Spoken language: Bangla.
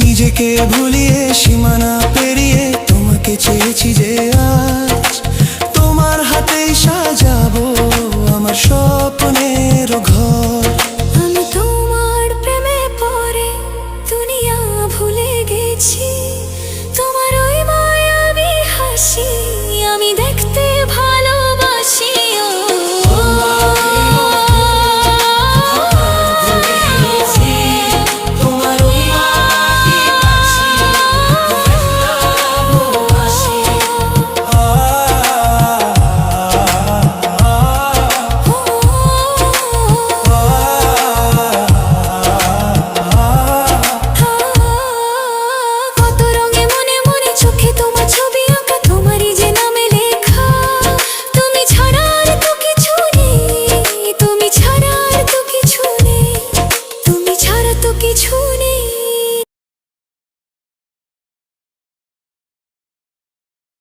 নিজেকে ভুলিয়ে সীমানা পেরিয়ে তোমাকে চেয়েছি যে আজ তোমার হাতেই সাজাবো আমার স্বপ্নের ঘর। আমি তোমার প্রেমে পড়ে দুনিয়া ভুলে গেছি।